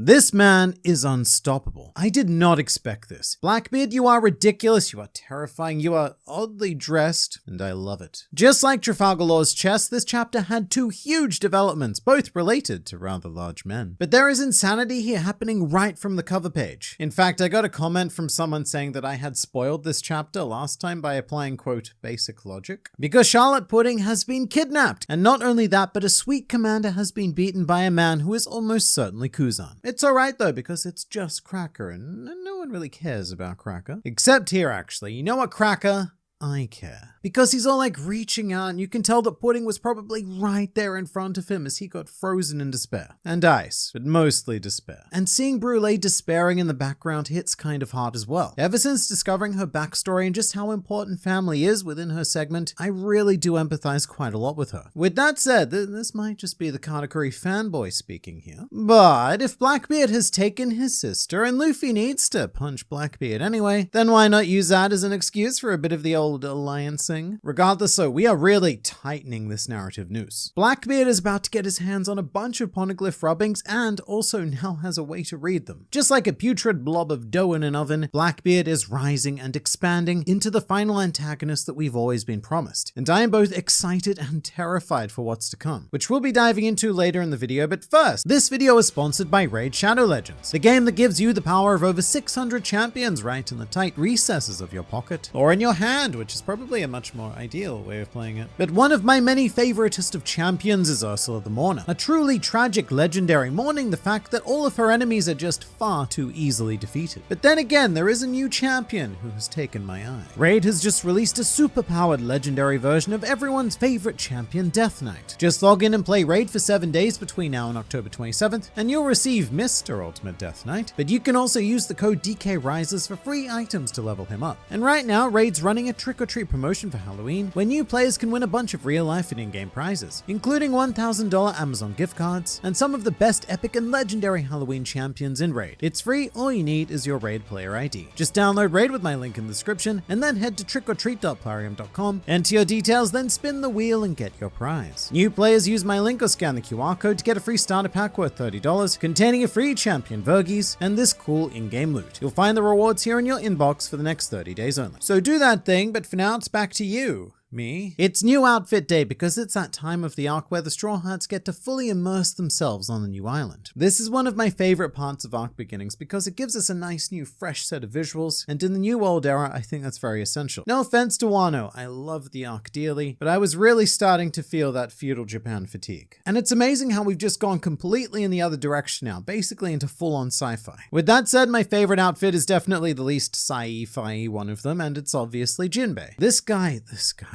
This man is unstoppable. I did not expect this. Blackbeard, you are ridiculous, you are terrifying, you are oddly dressed, and I love it. Just like Trafalgar Law's chest, this chapter had two huge developments, both related to rather large men. But there is insanity here happening right from the cover page. In fact, I got a comment from someone saying that I had spoiled this chapter last time by applying, quote, basic logic. Because Charlotte Pudding has been kidnapped, and not only that, but a sweet commander has been beaten by a man who is almost certainly Kuzan. It's alright though, because it's just Cracker, and no one really cares about Cracker. Except here, actually. You know what, Cracker? I care. Because he's all like reaching out, and you can tell that Pudding was probably right there in front of him as he got frozen in despair. And ice, but mostly despair. And seeing Brûlé despairing in the background hits kind of hard as well. Ever since discovering her backstory and just how important family is within her segment, I really do empathize quite a lot with her. With that said, this might just be the Katakuri fanboy speaking here. But if Blackbeard has taken his sister, and Luffy needs to punch Blackbeard anyway, then why not use that as an excuse for a bit of the old alliancing? Regardless though, we are really tightening this narrative noose. Blackbeard is about to get his hands on a bunch of poneglyph rubbings and also now has a way to read them. Just like a putrid blob of dough in an oven, Blackbeard is rising and expanding into the final antagonist that we've always been promised. And I am both excited and terrified for what's to come, which we'll be diving into later in the video. But first, this video is sponsored by Raid Shadow Legends, the game that gives you the power of over 600 champions right in the tight recesses of your pocket or in your hand, which is probably a much more ideal way of playing it. But one of my many favoritist of champions is Ursula the Mourner, a truly tragic legendary mourning the fact that all of her enemies are just far too easily defeated. But then again, there is a new champion who has taken my eye. Raid has just released a super-powered legendary version of everyone's favorite champion, Death Knight. Just log in and play Raid for 7 days between now and October 27th, and you'll receive Mr. Ultimate Death Knight, but you can also use the code DKRises for free items to level him up. And right now, Raid's running a trick-or-treat promotion for Halloween, where new players can win a bunch of real-life and in-game prizes, including $1,000 Amazon gift cards, and some of the best epic and legendary Halloween champions in Raid. It's free, all you need is your Raid player ID. Just download Raid with my link in the description, and then head to trickortreat.plarium.com, enter your details, then spin the wheel and get your prize. New players use my link or scan the QR code to get a free starter pack worth $30, containing a free champion Vergis, and this cool in-game loot. You'll find the rewards here in your inbox for the next 30 days only. So do that thing, but for now it's back to you. Me? It's new outfit day because it's that time of the arc where the Straw Hats get to fully immerse themselves on the new island. This is one of my favorite parts of arc beginnings because it gives us a nice new fresh set of visuals, and in the new world era I think that's very essential. No offense to Wano, I love the arc dearly, but I was really starting to feel that feudal Japan fatigue. And it's amazing how we've just gone completely in the other direction now, basically into full-on sci-fi. With that said, my favorite outfit is definitely the least sci-fi one of them, and it's obviously Jinbei. This guy,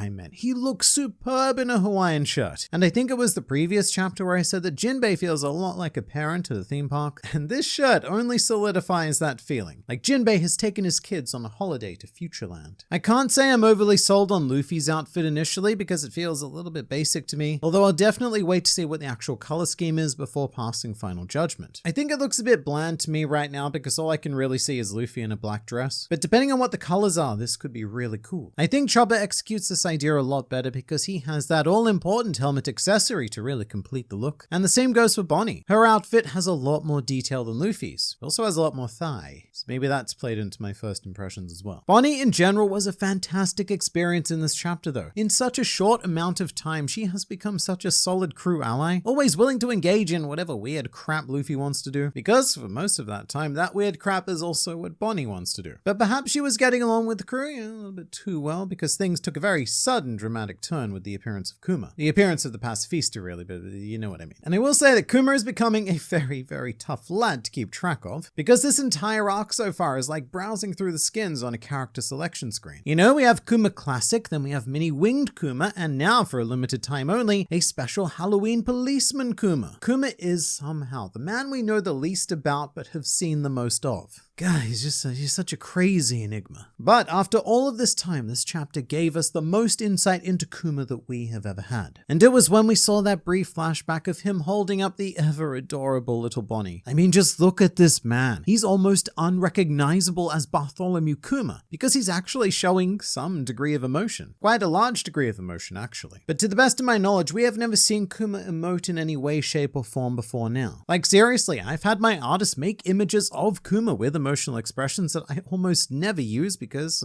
man, he looks superb in a Hawaiian shirt. And I think it was the previous chapter where I said that Jinbei feels a lot like a parent to the theme park, and this shirt only solidifies that feeling. Like Jinbei has taken his kids on a holiday to Futureland. I can't say I'm overly sold on Luffy's outfit initially because it feels a little bit basic to me, although I'll definitely wait to see what the actual color scheme is before passing final judgment. I think it looks a bit bland to me right now because all I can really see is Luffy in a black dress, but depending on what the colors are, this could be really cool. I think Chopper executes this idea a lot better because he has that all-important helmet accessory to really complete the look. And the same goes for Bonnie. Her outfit has a lot more detail than Luffy's. It also has a lot more thigh, so maybe that's played into my first impressions as well. Bonnie in general was a fantastic experience in this chapter though. In such a short amount of time, she has become such a solid crew ally, always willing to engage in whatever weird crap Luffy wants to do, because for most of that time, that weird crap is also what Bonnie wants to do. But perhaps she was getting along with the crew a little bit too well because things took a very sudden dramatic turn with the appearance of Kuma. The appearance of the pacifista really, but you know what I mean. And I will say that Kuma is becoming a very, very tough lad to keep track of, because this entire arc so far is like browsing through the skins on a character selection screen. You know, we have Kuma Classic, then we have Mini Winged Kuma, and now for a limited time only, a special Halloween Policeman Kuma. Kuma is somehow the man we know the least about but have seen the most of. God, he's such a crazy enigma. But after all of this time, this chapter gave us the most insight into Kuma that we have ever had. And it was when we saw that brief flashback of him holding up the ever adorable little Bonnie. I mean, just look at this man. He's almost unreal unrecognizable as Bartholomew Kuma, because he's actually showing some degree of emotion. Quite a large degree of emotion, actually. But to the best of my knowledge, we have never seen Kuma emote in any way, shape, or form before now. Like seriously, I've had my artists make images of Kuma with emotional expressions that I almost never use because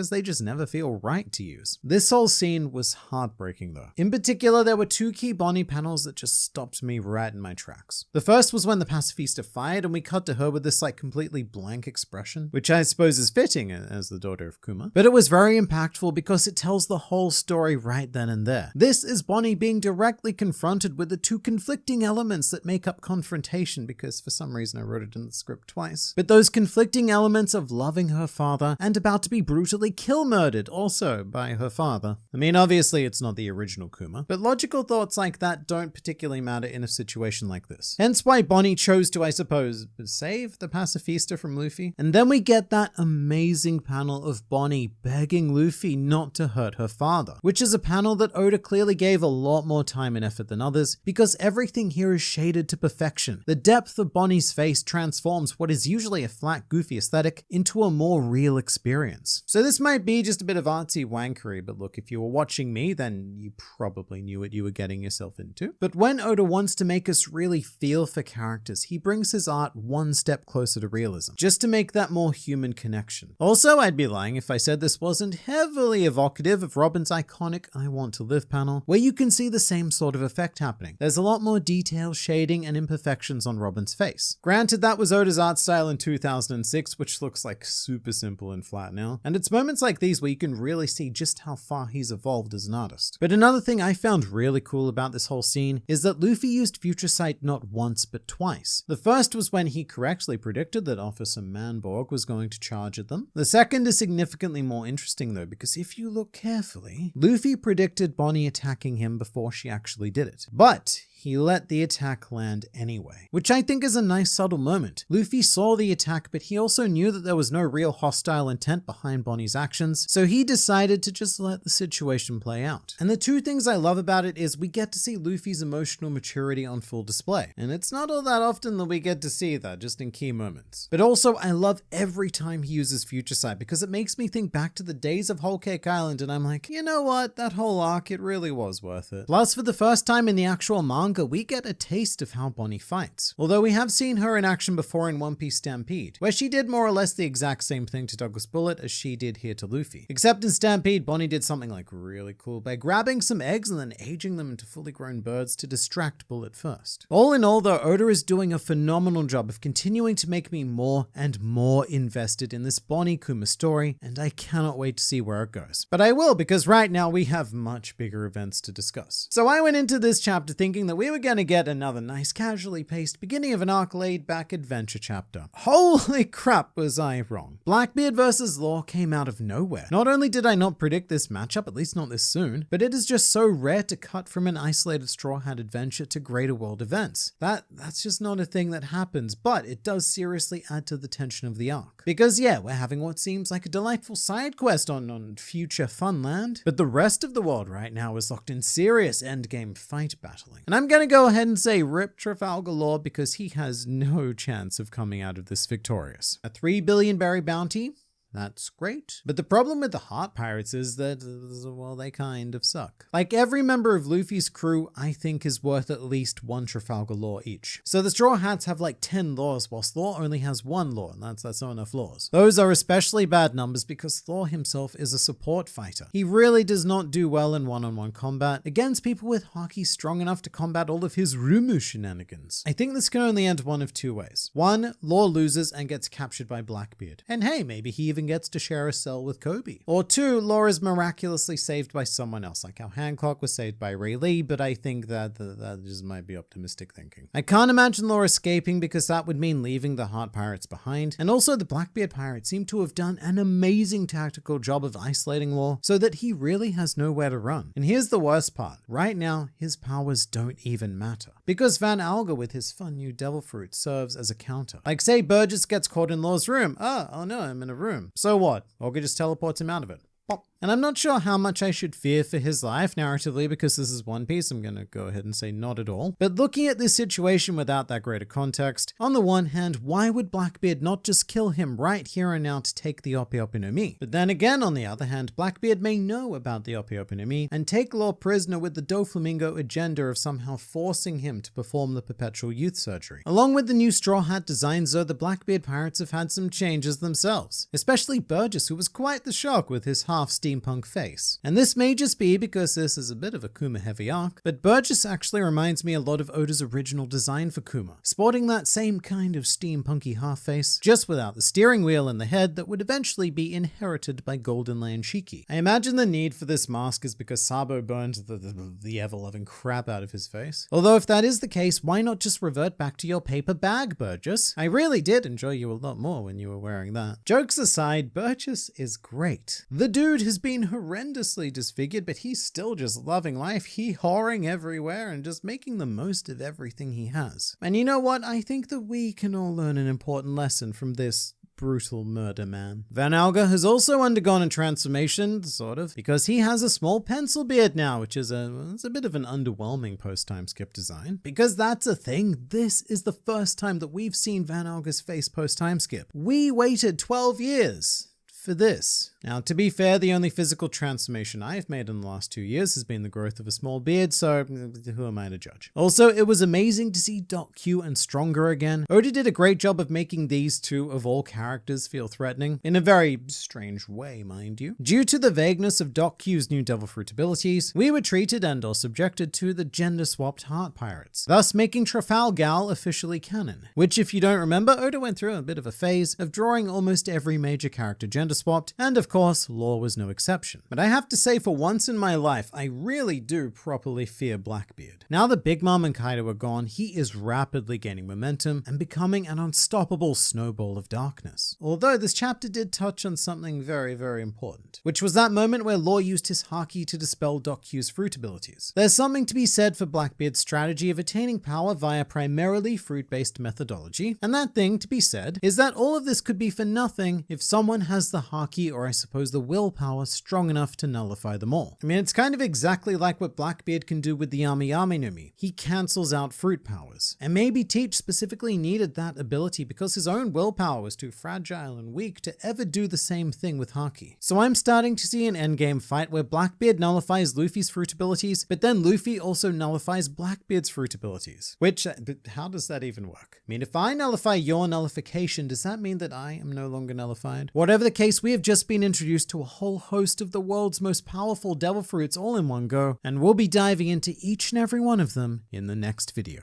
they just never feel right to use. This whole scene was heartbreaking though. In particular, there were two key Bonnie panels that just stopped me right in my tracks. The first was when the pacifista fired and we cut to her with this like completely blank expression, which I suppose is fitting as the daughter of Kuma. But it was very impactful because it tells the whole story right then and there. This is Bonnie being directly confronted with the two conflicting elements that make up confrontation, because for some reason I wrote it in the script twice. But those conflicting elements of loving her father and about to be brutally kill-murdered also by her father. I mean, obviously it's not the original Kuma, but logical thoughts like that don't particularly matter in a situation like this. Hence why Bonnie chose to, I suppose, save the pacifista from Luffy. And then we get that amazing panel of Bonnie begging Luffy not to hurt her father, which is a panel that Oda clearly gave a lot more time and effort than others, because everything here is shaded to perfection. The depth of Bonnie's face transforms what is usually a flat, goofy aesthetic into a more real experience. So this might be just a bit of artsy wankery, but look, if you were watching me, then you probably knew what you were getting yourself into. But when Oda wants to make us really feel for characters, he brings his art one step closer to realism, just to make that more human connection. Also, I'd be lying if I said this wasn't heavily evocative of Robin's iconic I Want to Live panel, where you can see the same sort of effect happening. There's a lot more detail, shading, and imperfections on Robin's face. Granted, that was Oda's art style in 2006, which looks like super simple and flat now, and it's moments like these where you can really see just how far he's evolved as an artist. But another thing I found really cool about this whole scene is that Luffy used future sight not once but twice. The first was when he correctly predicted that Officer Manborg was going to charge at them. The second is significantly more interesting though, because if you look carefully, Luffy predicted Bonnie attacking him before she actually did it. But he let the attack land anyway, which I think is a nice subtle moment. Luffy saw the attack, but he also knew that there was no real hostile intent behind Bonnie's actions, so he decided to just let the situation play out. And the two things I love about it is we get to see Luffy's emotional maturity on full display, and it's not all that often that we get to see that, just in key moments. But also, I love every time he uses future sight, because it makes me think back to the days of Whole Cake Island, and I'm like, you know what, that whole arc, it really was worth it. Plus, for the first time in the actual manga, we get a taste of how Bonnie fights. Although we have seen her in action before in One Piece Stampede, where she did more or less the exact same thing to Douglas Bullet as she did here to Luffy. Except in Stampede, Bonnie did something like really cool by grabbing some eggs and then aging them into fully grown birds to distract Bullet first. All in all though, Oda is doing a phenomenal job of continuing to make me more and more invested in this Bonnie Kuma story, and I cannot wait to see where it goes. But I will, because right now we have much bigger events to discuss. So I went into this chapter thinking that we were going to get another nice casually paced beginning of an arc laid back adventure chapter. Holy crap, was I wrong. Blackbeard versus Law came out of nowhere. Not only did I not predict this matchup, at least not this soon, but it is just so rare to cut from an isolated Straw Hat adventure to greater world events. That's just not a thing that happens, but it does seriously add to the tension of the arc. Because yeah, we're having what seems like a delightful side quest on future Funland, but the rest of the world right now is locked in serious endgame fight battling. And I'm gonna go ahead and say rip Trafalgar Law, because he has no chance of coming out of this victorious. A 3 billion berry bounty? That's great. But the problem with the Heart Pirates is that, well, they kind of suck. Like every member of Luffy's crew, I think is worth at least 1 Trafalgar Law each. So the Straw Hats have like 10 laws, whilst Law only has 1 law, and that's not enough laws. Those are especially bad numbers because Law himself is a support fighter. He really does not do well in one-on-one combat against people with haki strong enough to combat all of his Rumu shenanigans. I think this can only end one of 2 ways. 1, Law loses and gets captured by Blackbeard. And hey, maybe he even gets to share a cell with Kobe. Or 2, Law is miraculously saved by someone else, like how Hancock was saved by Ray Lee, but I think that just might be optimistic thinking. I can't imagine Law escaping because that would mean leaving the Heart Pirates behind, and also the Blackbeard Pirates seem to have done an amazing tactical job of isolating Law so that he really has nowhere to run. And here's the worst part. Right now, his powers don't even matter. Because Van Alga with his fun new devil fruit serves as a counter. Like say Burgess gets caught in Law's room. Oh no, I'm in a room. So what? Olga just teleports him out of it. Pop. And I'm not sure how much I should fear for his life narratively because this is One Piece. I'm going to go ahead and say not at all. But looking at this situation without that greater context, on the one hand, why would Blackbeard not just kill him right here and now to take the Ope Ope no Mi? But then again, on the other hand, Blackbeard may know about the Ope Ope no Mi and take Law prisoner with the Doflamingo agenda of somehow forcing him to perform the perpetual youth surgery. Along with the new Straw Hat designs though, the Blackbeard pirates have had some changes themselves, especially Burgess, who was quite the shock with his half steampunk face. And this may just be because this is a bit of a Kuma heavy arc, but Burgess actually reminds me a lot of Oda's original design for Kuma, sporting that same kind of steampunky half face, just without the steering wheel and the head that would eventually be inherited by Golden Lion Shiki. I imagine the need for this mask is because Sabo burned the ever-loving crap out of his face. Although if that is the case, why not just revert back to your paper bag, Burgess? I really did enjoy you a lot more when you were wearing that. Jokes aside, Burgess is great. The dude has been horrendously disfigured, but he's still just loving life, hee-hawing everywhere and just making the most of everything he has. And you know what? I think that we can all learn an important lesson from this brutal murder man. Van Alga has also undergone a transformation, sort of, because he has a small pencil beard now, which is it's a bit of an underwhelming post-time skip design. Because that's a thing, this is the first time that we've seen Van Alga's face post-time skip. We waited 12 years for this. Now, to be fair, the only physical transformation I've made in the last 2 years has been the growth of a small beard, so who am I to judge? Also, it was amazing to see Doc Q and Stronger again. Oda did a great job of making these two of all characters feel threatening, in a very strange way, mind you. Due to the vagueness of Doc Q's new Devil Fruit abilities, we were treated and or subjected to the gender-swapped heart pirates, thus making Trafalgar officially canon, which if you don't remember, Oda went through a bit of a phase of drawing almost every major character gender-swapped, and of course, Law was no exception. But I have to say, for once in my life, I really do properly fear Blackbeard. Now that Big Mom and Kaido are gone, he is rapidly gaining momentum and becoming an unstoppable snowball of darkness. Although this chapter did touch on something very, very important, which was that moment where Law used his Haki to dispel Doc Q's fruit abilities. There's something to be said for Blackbeard's strategy of attaining power via primarily fruit-based methodology, and that thing to be said is that all of this could be for nothing if someone has the Haki, or I suppose the willpower, strong enough to nullify them all. I mean, it's kind of exactly like what Blackbeard can do with the Yami no Mi. He cancels out fruit powers. And maybe Teach specifically needed that ability because his own willpower was too fragile and weak to ever do the same thing with Haki. So I'm starting to see an endgame fight where Blackbeard nullifies Luffy's fruit abilities, but then Luffy also nullifies Blackbeard's fruit abilities. Which, how does that even work? I mean, if I nullify your nullification, does that mean that I am no longer nullified? Whatever the case, we have just been introduced to a whole host of the world's most powerful devil fruits all in one go, and we'll be diving into each and every one of them in the next video.